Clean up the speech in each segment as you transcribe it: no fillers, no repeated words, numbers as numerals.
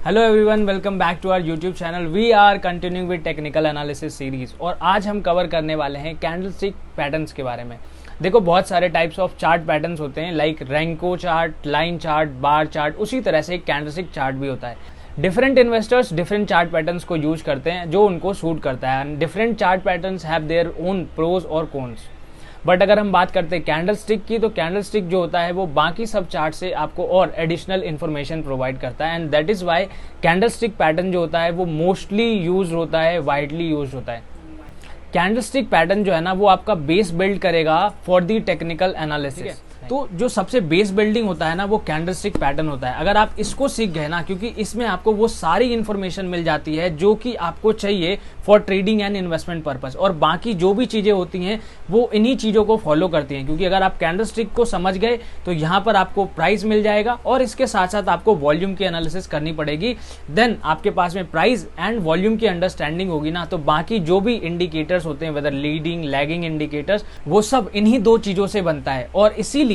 Hello everyone, welcome back to our YouTube channel. We are continuing with technical analysis series और आज हम cover करने वाले हैं कैंडलस्टिक पैटर्न्स के बारे में। देखो, बहुत सारे टाइप्स ऑफ चार्ट पैटर्न्स होते हैं, like Renko chart, line chart, bar chart. उसी तरह से एक कैंडलस्टिक चार्ट भी होता है। Different investors different chart patterns को यूज करते हैं जो उनको सूट करता है। Different chart patterns have their own pros और कॉन्स। बट अगर हम बात करते हैं कैंडलस्टिक की, तो कैंडलस्टिक जो होता है वो बाकी सब चार्ट से आपको और एडिशनल इन्फॉर्मेशन प्रोवाइड करता है। And that is why candlestick pattern जो होता है वो मोस्टली यूज होता है, वाइडली यूज होता है। कैंडलस्टिक पैटर्न जो है ना वो आपका बेस बिल्ड करेगा फॉर दी टेक्निकल एनालिसिस। तो जो सबसे बेस बिल्डिंग होता है ना वो कैंडलस्टिक पैटर्न होता है। अगर आप इसको सीख गए ना, क्योंकि इसमें आपको वो सारी इंफॉर्मेशन मिल जाती है जो कि आपको चाहिए for trading and investment purpose, और बाकी जो भी चीजें होती हैं वो इन्हीं चीजों को फॉलो करती हैं। क्योंकि अगर आप कैंडलस्टिक को समझ गए तो यहाँ पर आपको प्राइस मिल जाएगा और इसके साथ साथ आपको वॉल्यूम की एनालिसिस करनी पड़ेगी। देन आपके पास में प्राइस एंड वॉल्यूम की अंडरस्टैंडिंग होगी ना, तो बाकी जो भी इंडिकेटर्स होते हैं, वेदर लीडिंग लैगिंग इंडिकेटर्स, वो सब इन्हीं दो चीजों से बनता है। और इसीलिए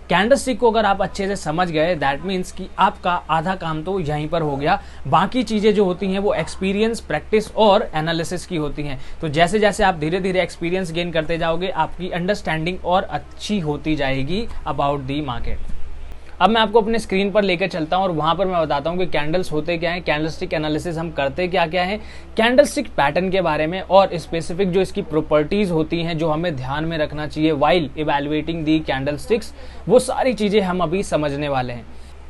कैंडलस्टिक को अगर आप अच्छे से समझ गए, दैट मीन्स कि आपका आधा काम तो यहीं पर हो गया। बाकी चीजें जो होती हैं वो एक्सपीरियंस, प्रैक्टिस और एनालिसिस की होती हैं। तो जैसे जैसे आप धीरे धीरे एक्सपीरियंस गेन करते जाओगे, आपकी अंडरस्टैंडिंग और अच्छी होती जाएगी अबाउट दी मार्केट। अब मैं आपको अपने स्क्रीन पर लेकर चलता हूं और वहां पर मैं बताता हूं कि कैंडल्स होते क्या हैं, कैंडलस्टिक एनालिसिस हम करते क्या क्या है, कैंडलस्टिक पैटर्न के बारे में और स्पेसिफिक जो इसकी प्रॉपर्टीज होती हैं जो हमें ध्यान में रखना चाहिए व्हाइल इवैल्यूएटिंग दी कैंडलस्टिक्स, वो सारी चीजें हम अभी समझने वाले हैं।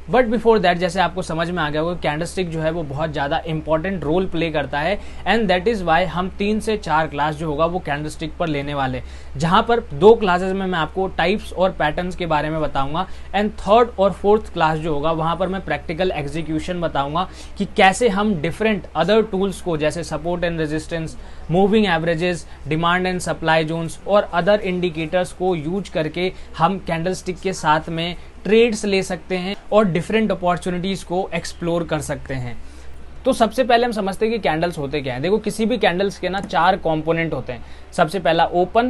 बट बिफोर दैट, जैसे आपको समझ में आ गया होगा, कैंडलस्टिक जो है वो बहुत ज़्यादा इंपॉर्टेंट रोल प्ले करता है। एंड दैट इज़ वाई हम 3 से 4 क्लास जो होगा वो कैंडलस्टिक पर लेने वाले, जहां पर 2 क्लासेस में मैं आपको टाइप्स और पैटर्न्स के बारे में बताऊंगा। एंड थर्ड और फोर्थ क्लास जो होगा वहां पर मैं प्रैक्टिकल एग्जीक्यूशन बताऊंगा कि कैसे हम डिफरेंट अदर टूल्स को, जैसे support and resistance, moving averages, demand and supply zones और अदर इंडिकेटर्स को यूज करके हम कैंडलस्टिक के साथ में ट्रेड्स ले सकते हैं और डिफरेंट अपॉर्चुनिटीज को एक्सप्लोर कर सकते हैं। तो सबसे पहले हम समझते हैं कि कैंडल्स होते क्या हैं। देखो, किसी भी कैंडल्स के ना 4 कंपोनेंट होते हैं। सबसे पहला open,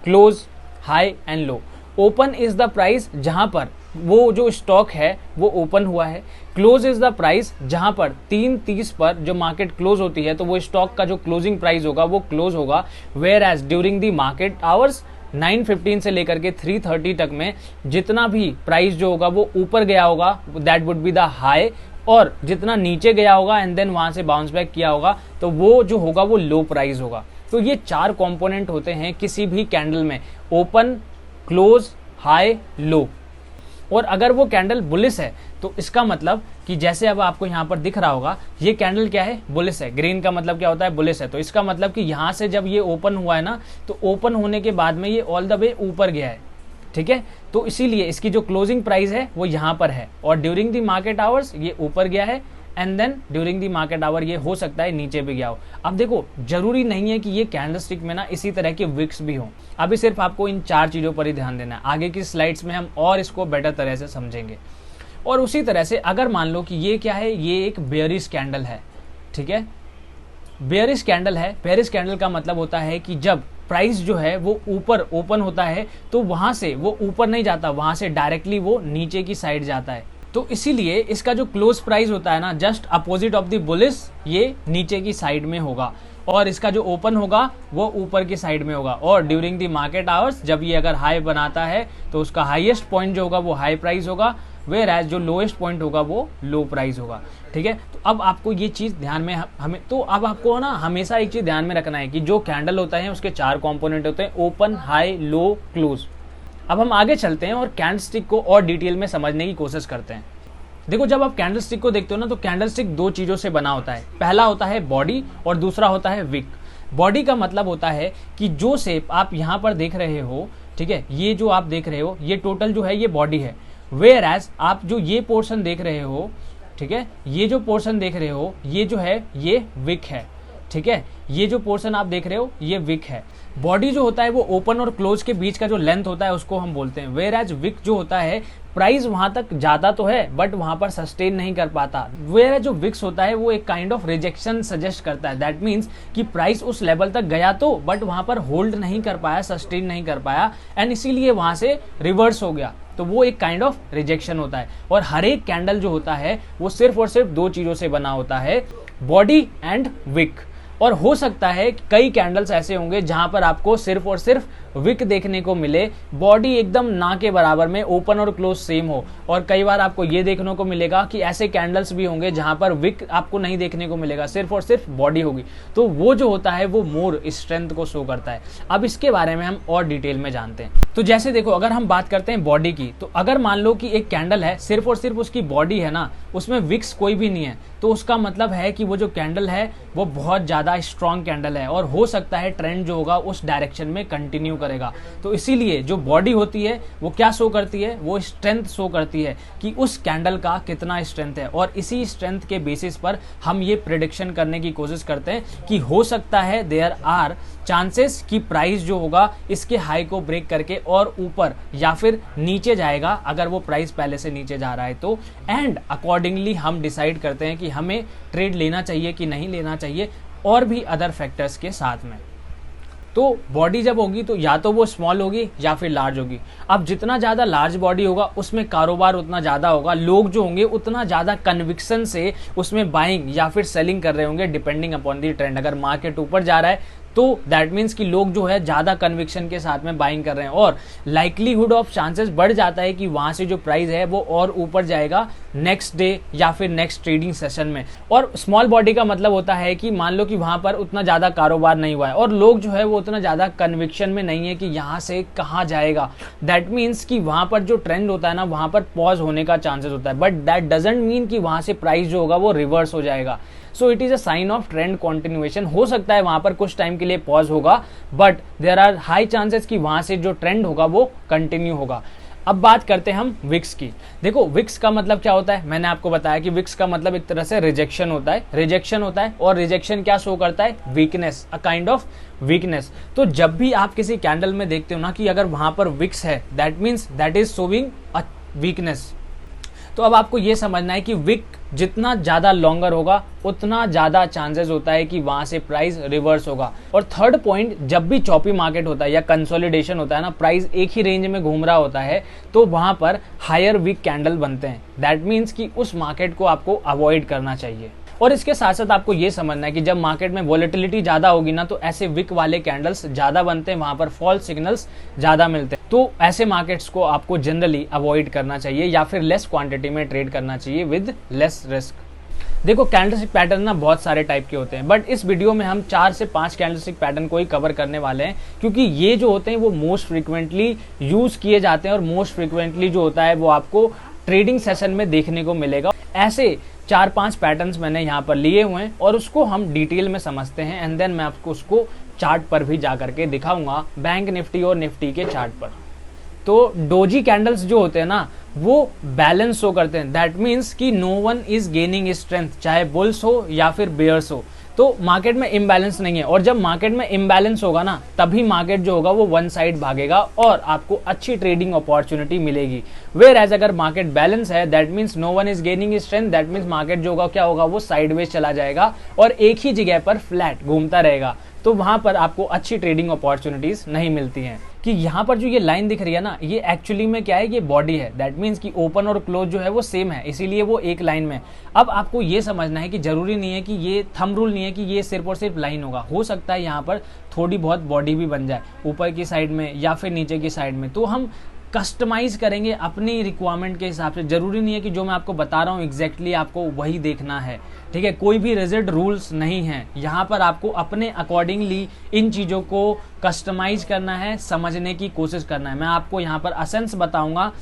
close, high and low. Open is the price जहां पर वो जो स्टॉक है वो ओपन हुआ है। क्लोज इज द प्राइस जहां पर 3:30 पर जो मार्केट क्लोज होती है तो वो स्टॉक का जो क्लोजिंग प्राइस होगा वो क्लोज होगा। Where as during the market hours 9:15 से लेकर के 3:30 तक में जितना भी प्राइस जो होगा वो ऊपर गया होगा, that would be the high, और जितना नीचे गया होगा एंड देन वहां से बाउंस बैक किया होगा तो वो जो होगा वो लो प्राइस होगा। तो ये 4 कंपोनेंट होते हैं किसी भी कैंडल में, ओपन, क्लोज, हाई, लो। और अगर वो कैंडल बुलिश है तो इसका मतलब कि जैसे अब आपको यहाँ पर दिख रहा होगा, ये कैंडल क्या है, बुलिश है। ग्रीन का मतलब क्या होता है, बुलिश है। तो इसका मतलब कि यहाँ से जब ये ओपन हुआ है ना, तो ओपन होने के बाद में ये ऑल द वे ऊपर गया है, ठीक है। तो इसीलिए इसकी जो क्लोजिंग प्राइस है वो यहाँ पर है, और ड्यूरिंग द मार्केट आवर्स ये ऊपर गया है, and then during the market hour ये हो सकता है नीचे भी गया हो। अब देखो, जरूरी नहीं है कि ये कैंडलस्टिक में ना इसी तरह के विक्स भी हों। अभी सिर्फ आपको इन 4 चीजों पर ही ध्यान देना है। आगे की स्लाइड्स में हम और इसको बेटर तरह से समझेंगे। और उसी तरह से अगर मान लो कि ये क्या है, ये एक बेयरिश कैंडल है, ठीक है। बेयरिश कैंडल है। बेयरिश कैंडल का मतलब होता है कि जब प्राइस जो है वो ऊपर ओपन होता है तो वहां से वो ऊपर नहीं जाता, वहां से डायरेक्टली वो नीचे की साइड जाता है। तो इसीलिए इसका जो क्लोज प्राइस होता है ना, just opposite of the bullish, ये नीचे की साइड में होगा, और इसका जो ओपन होगा वो ऊपर की साइड में होगा। और ड्यूरिंग द मार्केट आवर्स जब ये अगर हाई बनाता है तो उसका हाईएस्ट पॉइंट जो होगा वो हाई प्राइस होगा, वेयर एज जो लोएस्ट पॉइंट होगा वो लो प्राइस होगा, ठीक है। तो अब आपको ये चीज ध्यान में हमें तो अब आपको ना हमेशा एक चीज ध्यान में रखना है कि जो कैंडल होता है उसके 4 कंपोनेंट होते हैं, ओपन, हाई, लो, क्लोज। अब हम आगे चलते हैं और कैंडलस्टिक को और डिटेल में समझने की कोशिश करते हैं। देखो, जब आप कैंडलस्टिक को देखते हो ना, तो कैंडलस्टिक 2 चीजों से बना होता है। पहला होता है बॉडी और दूसरा होता है विक। बॉडी का मतलब होता है कि जो शेप आप यहाँ पर देख रहे हो, ठीक है, ये जो आप देख रहे हो ये टोटल जो है ये बॉडी है। वेयर एज आप जो ये पोर्शन देख रहे हो, ठीक है, ये जो पोर्शन देख रहे हो ये जो है ये विक है, ठीक है। ये जो पोर्शन आप देख रहे हो ये विक है। बॉडी जो होता है वो ओपन और क्लोज के बीच का जो लेंथ होता है उसको हम बोलते हैं। वेयर एज विक जो होता है, प्राइस वहां तक जाता तो है बट वहां पर सस्टेन नहीं कर पाता। वेयर जो विक्स होता है वो एक काइंड ऑफ रिजेक्शन सजेस्ट करता है। दैट मीन्स कि प्राइस उस लेवल तक गया तो बट वहां पर होल्ड नहीं कर पाया, सस्टेन नहीं कर पाया, एंड इसीलिए वहां से रिवर्स हो गया। तो वो एक काइंड ऑफ रिजेक्शन होता है। और हर एक कैंडल जो होता है वो सिर्फ और सिर्फ दो चीज़ों से बना होता है, बॉडी एंड विक। और हो सकता है कई कैंडल्स ऐसे होंगे जहां पर आपको सिर्फ और सिर्फ विक देखने को मिले, बॉडी एकदम ना के बराबर में ओपन और क्लोज सेम हो। और कई बार आपको ये देखने को मिलेगा कि ऐसे कैंडल्स भी होंगे जहां पर विक आपको नहीं देखने को मिलेगा, सिर्फ और सिर्फ बॉडी होगी। तो वो जो होता है वो मोर स्ट्रेंथ को शो करता है। अब इसके बारे में हम और डिटेल में जानते हैं। तो जैसे देखो, अगर हम बात करते हैं बॉडी की, तो अगर मान लो कि एक कैंडल है, सिर्फ और सिर्फ उसकी बॉडी है ना, उसमें विक्स कोई भी नहीं है, तो उसका मतलब है कि वो जो कैंडल है वो बहुत ज़्यादा स्ट्रॉन्ग कैंडल है और हो सकता है ट्रेंड जो होगा उस डायरेक्शन में कंटिन्यू करेगा। तो इसीलिए जो बॉडी होती है वो क्या शो करती है, वो स्ट्रेंथ शो करती है कि उस कैंडल का कितना स्ट्रेंथ है। और इसी स्ट्रेंथ के बेसिस पर हम ये प्रेडिक्शन करने की कोशिश करते हैं कि हो सकता है देयर आर चांसेस कि प्राइस जो होगा इसके हाई को ब्रेक करके और ऊपर या फिर नीचे जाएगा, अगर वो प्राइस पहले से नीचे जा रहा है तो। एंड अकॉर्डिंगली हम डिसाइड करते हैं कि हमें ट्रेड लेना चाहिए कि नहीं लेना चाहिए, और भी अदर फैक्टर्स के साथ में। तो बॉडी जब होगी तो या तो वो स्मॉल होगी या फिर लार्ज होगी। अब जितना ज़्यादा लार्ज बॉडी होगा उसमें कारोबार उतना ज़्यादा होगा, लोग जो होंगे उतना ज़्यादा कन्विक्शन से उसमें बाइंग या फिर सेलिंग कर रहे होंगे डिपेंडिंग अपॉन दी ट्रेंड। अगर मार्केट ऊपर जा रहा है तो दैट मीन्स कि लोग जो है ज़्यादा कन्विक्शन के साथ में बाइंग कर रहे हैं और लाइकलीहुड ऑफ चांसेस बढ़ जाता है कि वहाँ से जो प्राइस है वो और ऊपर जाएगा नेक्स्ट डे या फिर नेक्स्ट ट्रेडिंग सेशन में। और स्मॉल बॉडी का मतलब होता है कि मान लो कि वहाँ पर उतना ज़्यादा कारोबार नहीं हुआ है और लोग जो है वो उतना ज़्यादा कन्विक्शन में नहीं है कि यहाँ से कहाँ जाएगा। दैट मीन्स कि वहाँ पर जो ट्रेंड होता है ना, वहाँ पर पॉज होने का चांसेस होता है, बट दैट डजंट मीन कि वहाँ से प्राइस जो होगा वो रिवर्स हो जाएगा। So it is a sign of trend continuation. हो सकता है वहां पर कुछ टाइम के लिए पॉज होगा, but there are high chances कि वहां से जो ट्रेंड होगा वो कंटिन्यू होगा। अब बात करते हैं हम विक्स की। देखो, विक्स का मतलब क्या होता है, मैंने आपको बताया कि विक्स का मतलब एक तरह से रिजेक्शन होता है, रिजेक्शन होता है। और रिजेक्शन क्या शो करता है, weakness, a kind of weakness. तो जब भी आप किसी कैंडल में देखते हो ना कि अगर वहां पर विक्स है, that means that is showing a weakness. तो अब आपको यह समझना है कि विक जितना ज़्यादा लॉन्गर होगा उतना ज़्यादा चांसेस होता है कि वहाँ से प्राइस रिवर्स होगा। और थर्ड पॉइंट, जब भी चॉपी मार्केट होता है या कंसोलिडेशन होता है ना, प्राइस एक ही रेंज में घूम रहा होता है, तो वहाँ पर हायर विक कैंडल बनते हैं। दैट मीन्स कि उस मार्केट को आपको अवॉइड करना चाहिए। और इसके साथ साथ आपको ये समझना है कि जब मार्केट में वॉलेटिलिटी ज़्यादा होगी ना, तो ऐसे विक वाले कैंडल्स ज़्यादा बनते हैं, वहाँ पर फॉल्स सिग्नल्स ज़्यादा मिलते हैं। तो ऐसे मार्केट्स को आपको जनरली अवॉइड करना चाहिए या फिर लेस क्वांटिटी में ट्रेड करना चाहिए विद लेस रिस्क। देखो, कैंडलस्टिक पैटर्न ना बहुत सारे टाइप के होते हैं, बट इस वीडियो में हम 4 से 5 कैंडलस्टिक पैटर्न को ही कवर करने वाले हैं, क्योंकि ये जो होते हैं वो मोस्ट फ्रीक्वेंटली यूज किए जाते हैं और मोस्ट फ्रीक्वेंटली जो होता है वो आपको ट्रेडिंग सेशन में देखने को मिलेगा। ऐसे 4-5 पैटर्न्स मैंने यहाँ पर लिए हुए हैं और उसको हम डिटेल में समझते हैं एंड देन मैं आपको उसको चार्ट पर भी जा करके दिखाऊंगा, बैंक निफ्टी और निफ्टी के चार्ट पर। तो डोजी कैंडल्स जो होते हैं ना, वो बैलेंस शो करते हैं। दैट मीन्स कि no one is gaining strength, चाहे बुल्स हो या फिर बेयर्स हो। तो मार्केट में इम्बैलेंस नहीं है, और जब मार्केट में इम्बैलेंस होगा ना, तभी मार्केट जो होगा वो वन साइड भागेगा और आपको अच्छी ट्रेडिंग अपॉर्चुनिटी मिलेगी। वेयर एज अगर मार्केट बैलेंस है, that means no one is gaining strength, that means market जो होगा क्या होगा, वो साइडवेज चला जाएगा और एक ही जगह पर फ्लैट घूमता रहेगा। तो वहां पर आपको अच्छी ट्रेडिंग अपॉर्चुनिटीज नहीं मिलती हैं। कि यहाँ पर जो ये लाइन दिख रही है ना, ये एक्चुअली में क्या है, ये बॉडी है। दैट मीन्स कि ओपन और क्लोज जो है वो सेम है, इसीलिए वो एक लाइन में। अब आपको ये समझना है कि जरूरी नहीं है कि ये थंब रूल नहीं है कि ये सिर्फ और सिर्फ लाइन होगा। हो सकता है यहाँ पर थोड़ी बहुत बॉडी भी बन जाए, ऊपर की साइड में या फिर नीचे की साइड में। तो हम कस्टमाइज करेंगे अपनी रिक्वायरमेंट के हिसाब से। जरूरी नहीं है कि जो मैं आपको बता रहा हूँ एग्जैक्टली आपको वही देखना है, ठीक है। कोई भी रिजिड रूल्स नहीं है यहाँ पर, आपको अपने अकॉर्डिंगली इन चीज़ों को कस्टमाइज करना है, समझने की कोशिश करना है। मैं आपको यहाँ पर एसेंस बताऊंगा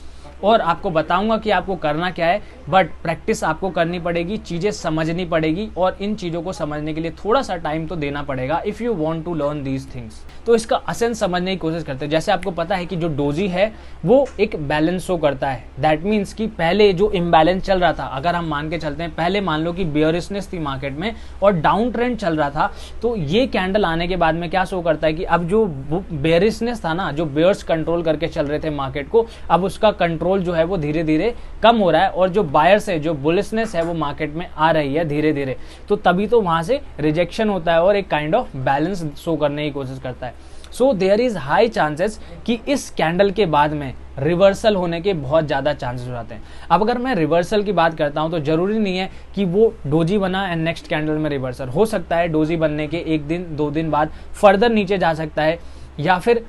और आपको बताऊंगा कि आपको करना क्या है, बट प्रैक्टिस आपको करनी पड़ेगी, चीज़ें समझनी पड़ेगी और इन चीज़ों को समझने के लिए थोड़ा सा टाइम तो देना पड़ेगा if you want to learn these things. तो इसका एसेंस समझने की कोशिश करते हैं। जैसे आपको पता है कि जो डोजी है वो एक बैलेंस शो करता है। दैट मीन्स कि पहले जो इम्बैलेंस चल रहा था, अगर हम मान के चलते हैं, पहले मान लो कि बेयरिशनेस थी मार्केट में और डाउन ट्रेंड चल रहा था, तो ये कैंडल आने के बाद में क्या शो करता है कि अब जो बेयरिशनेस था ना, जो बेयर्स कंट्रोल करके चल रहे थे मार्केट को, अब उसका कंट्रोल जो है वो धीरे धीरे कम हो रहा है और जो बायर्स है, जो बुलिशनेस है, वो मार्केट में आ रही है धीरे धीरे। तो तभी तो वहां से रिजेक्शन होता है और एक काइंड ऑफ बैलेंस शो करने की कोशिश करता है। So there is high chances कि इस कैंडल के बाद में रिवर्सल होने के बहुत ज़्यादा चांसेस हो जाते हैं। अब अगर मैं रिवर्सल की बात करता हूं तो जरूरी नहीं है कि वो डोजी बना एंड नेक्स्ट कैंडल में रिवर्सल हो सकता है। डोजी बनने के 1 दिन 2 दिन बाद फर्दर नीचे जा सकता है या फिर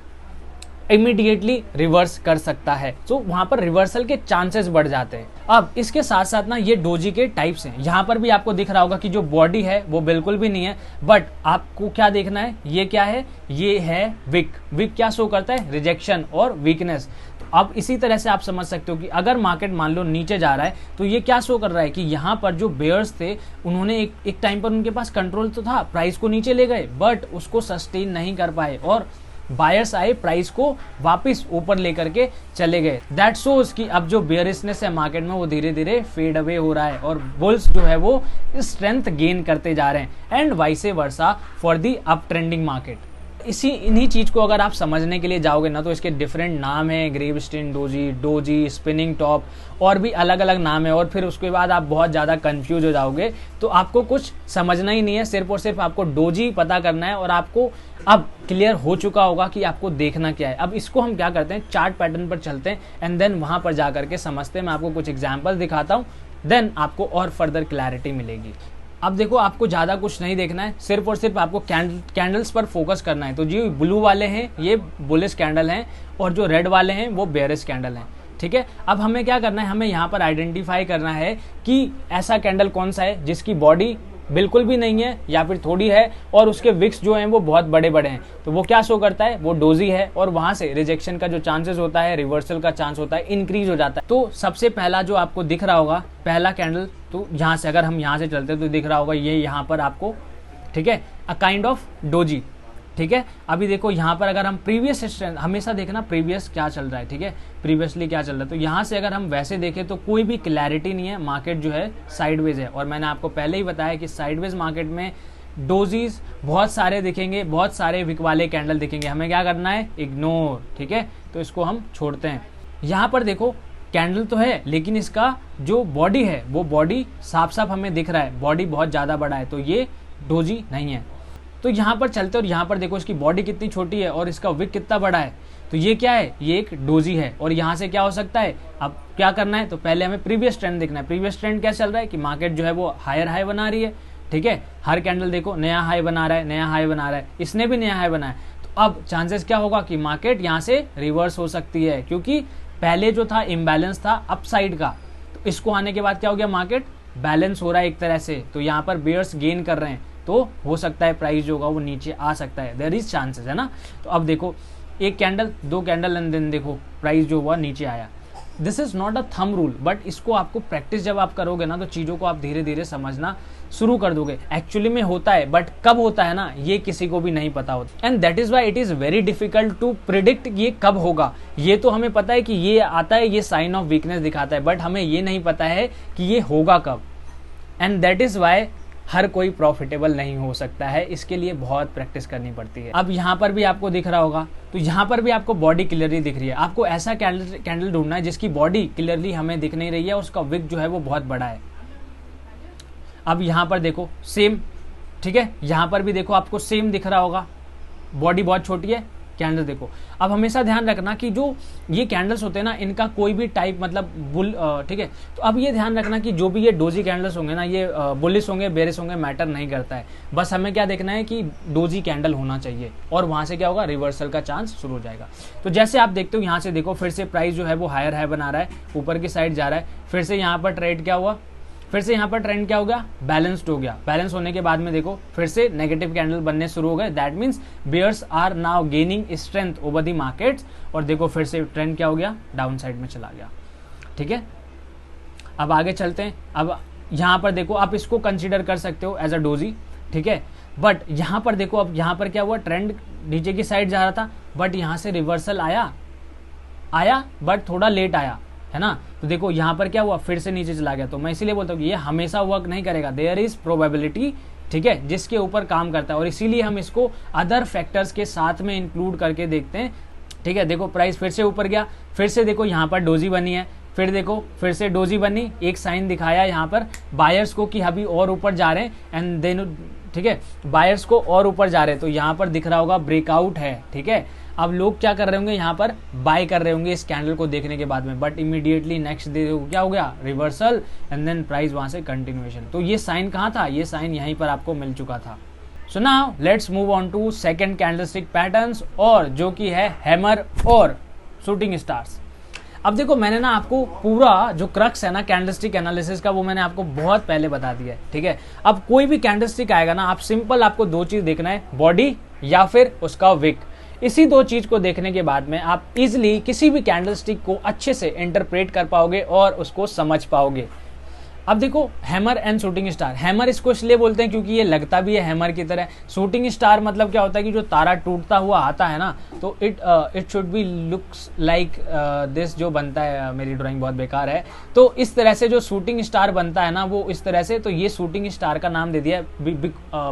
इमीडिएटली रिवर्स कर सकता है। तो वहां पर रिवर्सल के चांसेस बढ़ जाते हैं। अब इसके साथ साथ ना ये डोजी के टाइप्स हैं। यहाँ पर भी आपको दिख रहा होगा कि जो बॉडी है वो बिल्कुल भी नहीं है, बट आपको क्या देखना है, ये क्या है, ये है विक। विक क्या शो करता है, रिजेक्शन और वीकनेस। अब इसी तरह से आप समझ सकते हो कि अगर मार्केट मान लो नीचे जा रहा है तो ये क्या शो कर रहा है कि यहाँ पर जो बेयर्स थे उन्होंने एक टाइम पर उनके पास कंट्रोल तो था, प्राइस को नीचे ले गए बट उसको सस्टेन नहीं कर पाए और बायर्स आए, प्राइस को वापस ऊपर लेकर के चले गए। दैट शोज कि अब जो बेयरिशनेस है मार्केट में वो धीरे धीरे फेड अवे हो रहा है और बुल्स जो है वो स्ट्रेंथ गेन करते जा रहे हैं and vice versa for the up trending market. इन्हीं चीज को अगर आप समझने के लिए जाओगे ना तो इसके डिफरेंट नाम है, ग्रेवस्टीन डोजी, डोजी, स्पिनिंग टॉप और भी अलग अलग नाम है और फिर उसके बाद आप बहुत ज़्यादा कंफ्यूज हो जाओगे। तो आपको कुछ समझना ही नहीं है, सिर्फ और सिर्फ आपको डोजी पता करना है और आपको अब क्लियर हो चुका होगा कि आपको देखना क्या है। अब इसको हम क्या करते हैं, चार्ट पैटर्न पर चलते हैं एंड देन वहां पर जाकर के समझते हैं। मैं आपको कुछ एग्जाम्पल दिखाता हूँ, देन आपको और फर्दर क्लैरिटी मिलेगी। अब देखो आपको ज़्यादा कुछ नहीं देखना है, सिर्फ और सिर्फ आपको कैंडल्स पर फोकस करना है। तो जो ब्लू वाले हैं ये बुलिश कैंडल हैं और जो रेड वाले हैं वो बेयरिश कैंडल हैं, ठीक है। अब हमें क्या करना है, हमें यहाँ पर आइडेंटिफाई करना है कि ऐसा कैंडल कौन सा है जिसकी बॉडी बिल्कुल भी नहीं है या फिर थोड़ी है और उसके विक्स जो हैं वो बहुत बड़े बड़े हैं। तो वो क्या शो करता है, वो डोजी है और वहां से रिजेक्शन का जो चांसेस होता है, रिवर्सल का चांस होता है, इंक्रीज हो जाता है। तो सबसे पहला जो आपको दिख रहा होगा पहला कैंडल, तो यहाँ से अगर हम यहाँ से चलते हैं तो दिख रहा होगा ये यहाँ पर आपको, ठीक है, अ काइंड ऑफ डोजी, ठीक है। अभी देखो यहाँ पर अगर हम प्रीवियस स्ट्रेंथ, हमेशा देखना प्रीवियस क्या चल रहा है, ठीक है, प्रीवियसली क्या चल रहा है। तो यहाँ से अगर हम वैसे देखें तो कोई भी क्लैरिटी नहीं है, मार्केट जो है साइडवेज है और मैंने आपको पहले ही बताया कि साइडवेज मार्केट में डोजीज बहुत सारे दिखेंगे, बहुत सारे विक वाले कैंडल दिखेंगे। हमें क्या करना है, इग्नोर, ठीक है। तो इसको हम छोड़ते हैं। यहाँ पर देखो कैंडल तो है लेकिन इसका जो बॉडी है वो बॉडी साफ साफ हमें दिख रहा है, बॉडी बहुत ज़्यादा बड़ा है, तो ये डोजी नहीं है। तो यहाँ पर चलते और यहाँ पर देखो इसकी बॉडी कितनी छोटी है और इसका विक कितना बड़ा है, तो ये क्या है, ये एक डोजी है। और यहाँ से क्या हो सकता है, अब क्या करना है, तो पहले हमें प्रीवियस ट्रेंड देखना है। प्रीवियस ट्रेंड क्या चल रहा है कि मार्केट जो है वो हायर हाई बना रही है, ठीक है। हर कैंडल देखो नया हाई बना रहा है, नया हाई बना रहा है, इसने भी नया हाई बनाया। तो अब चांसेस क्या होगा कि मार्केट यहाँ से रिवर्स हो सकती है क्योंकि पहले जो था इम्बैलेंस था अपसाइड का, तो इसको आने के बाद क्या हो गया, मार्केट बैलेंस हो रहा है एक तरह से। तो यहाँ पर बेयर्स गेन कर रहे हैं तो हो सकता है प्राइस जो होगा वो नीचे आ सकता है, देयर इज चांसेस, है ना। तो अब देखो एक कैंडल, दो कैंडल एंड देन देखो प्राइस जो हुआ नीचे आया। This is not a thumb rule, but इसको आपको प्रैक्टिस जब आप करोगे ना तो चीज़ों को आप धीरे धीरे समझना शुरू कर दोगे। एक्चुअली में होता है बट कब होता है ना ये किसी को भी नहीं पता होता, and that is why it is very difficult to predict ये कब होगा। ये तो हमें पता है कि ये आता है, ये साइन ऑफ वीकनेस दिखाता है, बट हमें ये नहीं पता है कि ये होगा कब। एंड दैट इज वाई हर कोई प्रॉफिटेबल नहीं हो सकता है, इसके लिए बहुत प्रैक्टिस करनी पड़ती है। अब यहाँ पर भी आपको दिख रहा होगा, तो यहाँ पर भी आपको बॉडी क्लियरली दिख रही है। आपको ऐसा कैंडल ढूंढना है जिसकी बॉडी क्लियरली हमें दिख नहीं रही है, उसका विक जो है वो बहुत बड़ा है। अब यहाँ पर देखो सेम, ठीक है, यहाँ पर भी देखो आपको सेम दिख रहा होगा, बॉडी बहुत छोटी है, कैंडल देखो। अब हमेशा ध्यान रखना कि जो ये कैंडल्स होते हैं ना इनका कोई भी टाइप मतलब बुल, ठीक है। तो अब ये ध्यान रखना कि जो भी ये डोजी कैंडल्स होंगे ना ये बुलिश होंगे बेरिश होंगे मैटर नहीं करता है, बस हमें क्या देखना है कि डोजी कैंडल होना चाहिए और वहां से क्या होगा, रिवर्सल का चांस शुरू हो जाएगा। तो जैसे आप देखते हो यहाँ से देखो फिर से प्राइस जो है वो हायर हाई बना रहा है, ऊपर की साइड जा रहा है, फिर से यहाँ पर ट्रेड क्या हुआ, फिर से यहाँ पर ट्रेंड क्या हो गया, बैलेंस्ड हो गया। बैलेंस होने के बाद में देखो फिर से नेगेटिव कैंडल बनने शुरू हो गए, that means bears are now gaining strength over the markets. और देखो फिर से ट्रेंड क्या हो गया, डाउन साइड में चला गया, ठीक है। अब आगे चलते हैं। अब यहाँ पर देखो आप इसको कंसिडर कर सकते हो एज अ डोजी, ठीक है। बट यहाँ पर देखो, अब यहाँ पर क्या हुआ, ट्रेंड नीचे की साइड जा रहा था बट यहाँ से रिवर्सल आया बट थोड़ा लेट आया, है ना। तो देखो यहाँ पर क्या हुआ, फिर से नीचे चला गया। तो मैं इसीलिए बोलता हूँ कि ये हमेशा वर्क नहीं करेगा, देयर इज प्रोबेबिलिटी, ठीक है, जिसके ऊपर काम करता है और इसीलिए हम इसको अदर फैक्टर्स के साथ में इंक्लूड करके देखते हैं, ठीक है। देखो प्राइस फिर से ऊपर गया, फिर से देखो यहाँ पर डोजी बनी है, फिर देखो फिर से डोजी बनी, एक साइन दिखाया यहाँ पर बायर्स को कि अभी और ऊपर जा रहे हैं एंड देन, ठीक है, बायर्स को और ऊपर जा रहे हैं। तो यहाँ पर दिख रहा होगा ब्रेकआउट है, ठीक है। अब लोग क्या कर रहे होंगे, यहाँ पर बाय कर रहे होंगे इस कैंडल को देखने के बाद में, बट इमीडिएटली नेक्स्ट डे क्या हो गया, रिवर्सल एंड देन प्राइस वहां से कंटिन्यूएशन। तो ये साइन कहाँ था, ये साइन यहीं पर आपको मिल चुका था। So now let's move on to second candlestick patterns, और जो कि है हैमर और शूटिंग स्टार्स। अब देखो मैंने ना आपको पूरा जो क्रक्स है ना कैंडलस्टिक एनालिसिस का, वो मैंने आपको बहुत पहले बता दिया है, ठीक है। अब कोई भी कैंडलस्टिक आएगा ना, आप सिंपल आपको दो चीज देखना है, बॉडी या फिर उसका विक। इसी दो चीज को देखने के बाद में आप इजिली किसी भी कैंडलस्टिक को अच्छे से इंटरप्रेट कर पाओगे और उसको समझ पाओगे। अब देखो hammer and shooting star, hammer इसको इसलिए बोलते हैं क्योंकि ये लगता भी है हैमर की तरह। शूटिंग स्टार मतलब क्या होता है कि जो तारा टूटता हुआ आता है ना, तो it should be looks like this, जो बनता है, मेरी ड्राइंग बहुत बेकार है, तो इस तरह से जो शूटिंग स्टार बनता है ना, वो इस तरह से, तो ये शूटिंग स्टार का नाम दे दिया।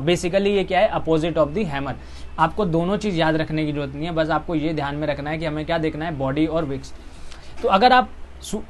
बेसिकली ये क्या है, अपोजिट ऑफ दी हैमर। आपको दोनों चीज याद रखने की जरूरत नहीं है, बस आपको ये ध्यान में रखना है कि हमें क्या देखना है, बॉडी और विक्स। तो अगर आप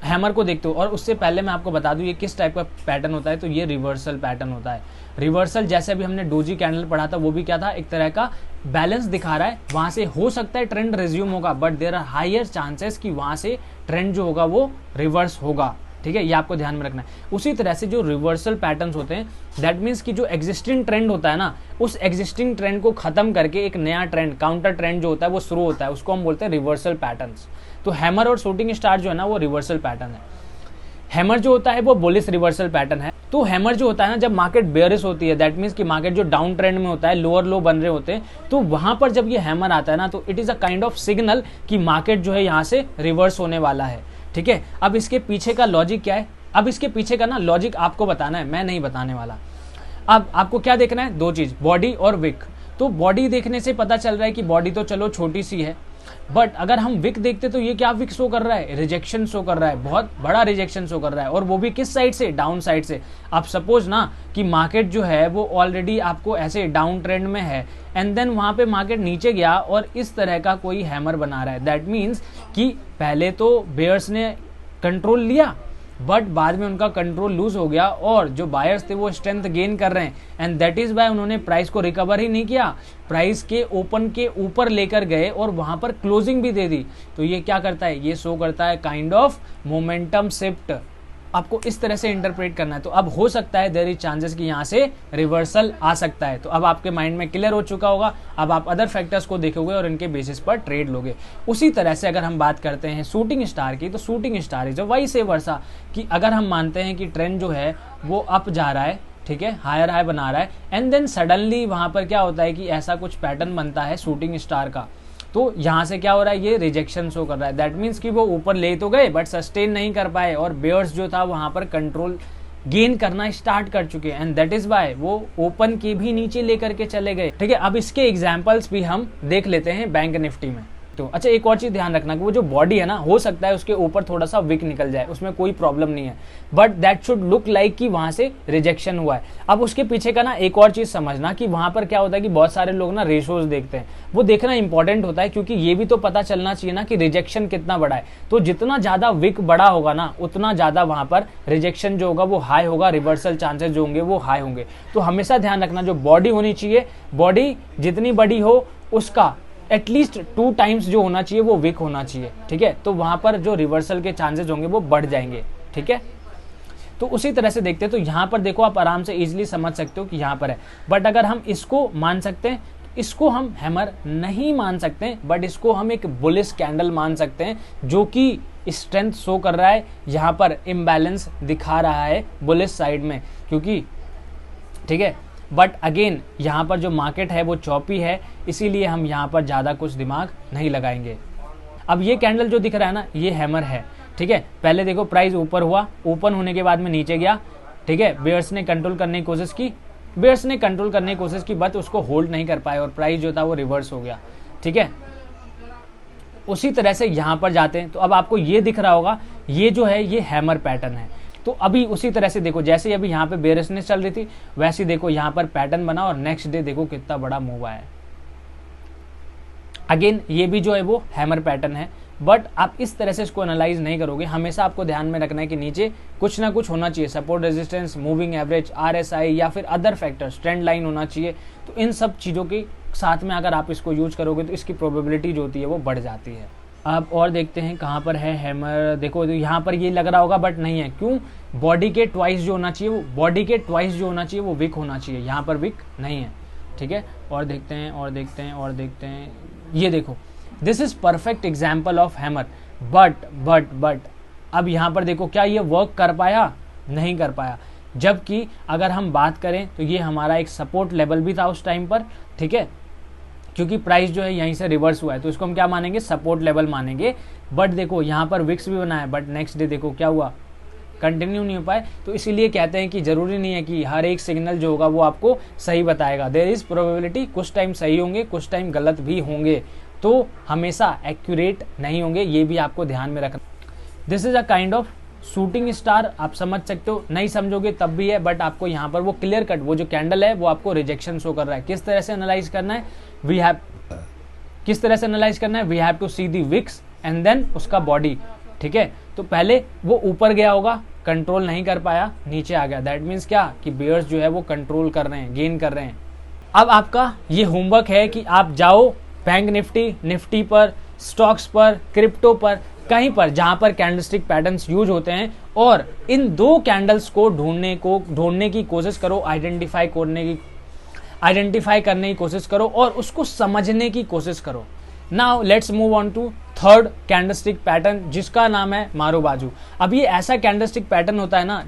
हैमर को देखते हो, और उससे पहले मैं आपको बता दूं ये किस टाइप का पैटर्न होता है, तो ये रिवर्सल पैटर्न होता है। रिवर्सल जैसे भी हमने डोजी कैंडल पढ़ा था, वो भी क्या था, एक तरह का बैलेंस दिखा रहा है, वहां से हो सकता है ट्रेंड रिज्यूम होगा, but there are higher chances कि वहां से ट्रेंड जो होगा वो रिवर्स होगा, ठीक है, ये आपको ध्यान में रखना है। उसी तरह से जो रिवर्सल पैटर्न्स होते हैं, दैट मीन्स कि जो एग्जिस्टिंग ट्रेंड होता है ना, उस एग्जिस्टिंग ट्रेंड को खत्म करके एक नया ट्रेंड, काउंटर ट्रेंड जो होता है वो शुरू होता है, उसको हम बोलते हैं रिवर्सल पैटर्न्स। तो हैमर और शूटिंग स्टार जो है ना, वो रिवर्सल पैटर्न है। हैमर जो होता है वो बुलिश रिवर्सल पैटर्न है। तो हैमर जो होता है ना, जब मार्केट बेयरिश होती है, दैट मीन्स कि मार्केट जो डाउन ट्रेंड में होता है, लोअर लो बन रहे होते हैं, तो वहां पर जब ये हैमर आता है ना, तो it is a kind of signal कि मार्केट जो है यहाँ से रिवर्स होने वाला है, ठीक है। अब इसके पीछे का लॉजिक क्या है, अब इसके पीछे का ना लॉजिक आपको बताना है, मैं नहीं बताने वाला। अब आपको क्या देखना है, दो चीज, बॉडी और विक। तो बॉडी देखने से पता चल रहा है कि बॉडी तो चलो छोटी सी है, बट अगर हम विक देखते तो ये क्या विक शो कर रहा है, रिजेक्शन शो कर रहा है, बहुत बड़ा रिजेक्शन शो कर रहा है, और वो भी किस साइड से, डाउन साइड से। आप सपोज ना कि मार्केट जो है वो ऑलरेडी आपको ऐसे डाउन ट्रेंड में है, एंड देन वहां पे मार्केट नीचे गया और इस तरह का कोई हैमर बना रहा है, दैट मीन्स कि पहले तो बेयर्स ने कंट्रोल लिया, बट बाद में उनका कंट्रोल लूज हो गया, और जो बायर्स थे वो स्ट्रेंथ गेन कर रहे हैं, एंड दैट इज वाई उन्होंने प्राइस को रिकवर ही नहीं किया, प्राइस के ओपन के ऊपर लेकर गए और वहां पर क्लोजिंग भी दे दी। तो ये क्या करता है, ये शो करता है काइंड ऑफ मोमेंटम शिफ्ट। आपको इस तरह से इंटरप्रेट करना है। तो अब हो सकता है देयर इज चांसेस कि यहाँ से रिवर्सल आ सकता है। तो अब आपके माइंड में क्लियर हो चुका होगा। अब आप अदर फैक्टर्स को देखोगे और इनके बेसिस पर ट्रेड लोगे। उसी तरह से अगर हम बात करते हैं शूटिंग स्टार की, तो शूटिंग स्टार इज वही से वर्षा कि अगर हम मानते हैं कि ट्रेंड जो है वो अप जा रहा है, ठीक है, हायर हाई बना रहा है, एंड देन सडनली वहां पर क्या होता है कि ऐसा कुछ पैटर्न बनता है शूटिंग स्टार का, तो यहाँ से क्या हो रहा है, ये रिजेक्शन शो कर रहा है। दैट मीन्स कि वो ऊपर ले तो गए बट सस्टेन नहीं कर पाए, और बेयर्स जो था वहां पर कंट्रोल गेन करना स्टार्ट कर चुके हैं, एंड दैट इज वाई वो ओपन के भी नीचे लेकर के चले गए। ठीक है, अब इसके एग्जांपल्स भी हम देख लेते हैं बैंक निफ्टी में। तो अच्छा, एक और चीज ध्यान रखना कि वो जो बॉडी है ना, हो सकता है उसके ऊपर थोड़ा सा विक निकल जाए, उसमें कोई प्रॉब्लम नहीं है, but that should look like कि वहां से रिजेक्शन हुआ है। अब उसके पीछे का ना एक और चीज समझना कि वहां पर क्या होता है कि बहुत सारे लोग ना रेशोज देखते हैं, वो देखना इंपॉर्टेंट होता है, क्योंकि ये भी तो पता चलना चाहिए ना कि रिजेक्शन कितना बड़ा है। तो जितना ज्यादा विक बड़ा होगा ना, उतना ज्यादा वहां पर रिजेक्शन जो होगा वो हाई होगा, रिवर्सल चांसेस जो होंगे वो हाई होंगे। तो हमेशा ध्यान रखना, जो बॉडी होनी चाहिए, बॉडी जितनी बड़ी हो उसका एटलीस्ट 2 टाइम्स जो होना चाहिए वो विक होना चाहिए। ठीक है, तो वहां पर जो रिवर्सल के चांसेस होंगे वो बढ़ जाएंगे। ठीक है, तो उसी तरह से देखते हैं। तो यहां पर देखो, आप आराम से इजीली समझ सकते हो कि यहां पर है, बट अगर हम इसको मान सकते हैं, इसको हम हैमर नहीं मान सकते, बट इसको हम एक बुलिश कैंडल मान सकते हैं, जो कि स्ट्रेंथ शो कर रहा है, यहां पर इम्बैलेंस दिखा रहा है बुलिश साइड में, क्योंकि ठीक है। बट अगेन यहाँ पर जो मार्केट है वो चौपी है, इसीलिए हम यहाँ पर ज़्यादा कुछ दिमाग नहीं लगाएंगे। अब ये कैंडल जो दिख रहा है ना, ये हैमर है। ठीक है, पहले देखो प्राइस ऊपर हुआ, ओपन होने के बाद में नीचे गया। ठीक है, बेयर्स ने कंट्रोल करने की कोशिश की, बट उसको होल्ड नहीं कर पाए और प्राइस जो था वो रिवर्स हो गया। ठीक है, उसी तरह से यहाँ पर जाते हैं, तो अब आपको ये दिख रहा होगा, ये जो है ये हैमर पैटर्न है। तो अभी उसी तरह से देखो, जैसे अभी यहाँ पे बेयरिशनेस चल रही थी, वैसे देखो यहाँ पर पैटर्न बना और नेक्स्ट डे देखो कितना बड़ा मूव आया है। अगेन ये भी जो है वो हैमर पैटर्न है, बट आप इस तरह से इसको एनालाइज नहीं करोगे। हमेशा आपको ध्यान में रखना है कि नीचे कुछ ना कुछ होना चाहिए, support, resistance, moving average, RSI या फिर अदर फैक्टर्स, ट्रेंड लाइन होना चाहिए। तो इन सब चीज़ों की साथ में अगर आप इसको यूज करोगे तो इसकी प्रोबेबिलिटी जो होती है वो बढ़ जाती है। अब और देखते हैं कहाँ पर है हैमर। देखो तो यहाँ पर ये लग रहा होगा बट नहीं है, क्यों? बॉडी के ट्वाइस जो होना चाहिए वो विक होना चाहिए, यहाँ पर विक नहीं है। ठीक है, और देखते हैं, ये देखो, this is perfect example of hammer. But अब यहाँ पर देखो, क्या ये वर्क कर पाया? नहीं कर पाया। जबकि अगर हम बात करें तो ये हमारा एक सपोर्ट लेवल भी था उस टाइम पर। ठीक है, क्योंकि प्राइस जो है यहीं से रिवर्स हुआ है तो इसको हम क्या मानेंगे? सपोर्ट लेवल मानेंगे। बट देखो यहाँ पर विक्स भी बना है, बट नेक्स्ट डे देखो क्या हुआ, कंटिन्यू नहीं हो पाए। तो इसीलिए कहते हैं कि जरूरी नहीं है कि हर एक सिग्नल जो होगा वो आपको सही बताएगा। देयर इज प्रोबेबिलिटी, कुछ टाइम सही होंगे, कुछ टाइम गलत भी होंगे, तो हमेशा एक्यूरेट नहीं होंगे, ये भी आपको ध्यान में रखना। This is a kind of shooting star, आप समझ सकते हो, नहीं समझोगे तब भी है, बट आपको यहाँ पर वो क्लियर कट, वो जो कैंडल है वो आपको रिजेक्शन शो कर रहा है। किस तरह से एनालाइज करना है? We have to see the wicks and then उसका बॉडी। ठीक है, तो पहले वो ऊपर गया होगा, कंट्रोल नहीं कर पाया, नीचे आ गया, दैट मीन्स क्या कि बेयर्स जो है वो कंट्रोल कर रहे हैं, गेन कर रहे हैं। अब आपका ये होमवर्क है कि आप जाओ बैंक निफ्टी पर, स्टॉक्स पर, क्रिप्टो पर, कहीं पर जहां पर कैंडलस्टिक पैटर्न्स यूज होते हैं, और इन दो कैंडल्स को ढूंढने की कोशिश करो, आइडेंटिफाई करने की कोशिश करो और उसको समझने की कोशिश करो। Now let's move on to third candlestick pattern, जिसका नाम है मारो बाजू। अब ये ऐसा कैंडलस्टिक पैटर्न होता है ना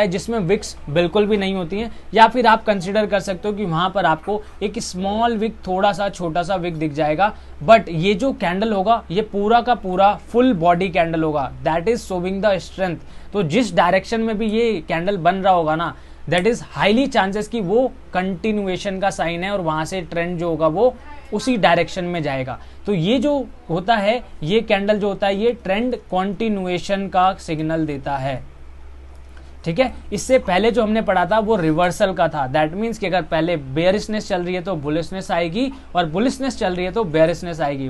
जिसमें विक्स बिल्कुल भी नहीं होती हैं, या फिर आप कंसिडर कर सकते हो कि वहां पर आपको एक स्मॉल विक, थोड़ा सा छोटा सा विक दिख जाएगा, बट ये जो कैंडल होगा ये पूरा का पूरा फुल बॉडी कैंडल होगा, that is showing the strength. तो जिस डायरेक्शन में भी ये कैंडल बन रहा होगा ना, दैट इज हाईली चांसेस कि वो कंटिन्यूएशन का साइन है और वहां से ट्रेंड जो होगा वो उसी डायरेक्शन में जाएगा। तो ये जो होता है, ये कैंडल जो होता है, ये ट्रेंड कंटिन्यूएशन का सिग्नल देता है। ठीक है, इससे पहले जो हमने पढ़ा था वो रिवर्सल का था, दैट मीन्स कि अगर पहले बेयरिशनेस चल रही है तो बुलिशनेस आएगी और बुलिशनेस चल रही है तो बेयरिशनेस आएगी।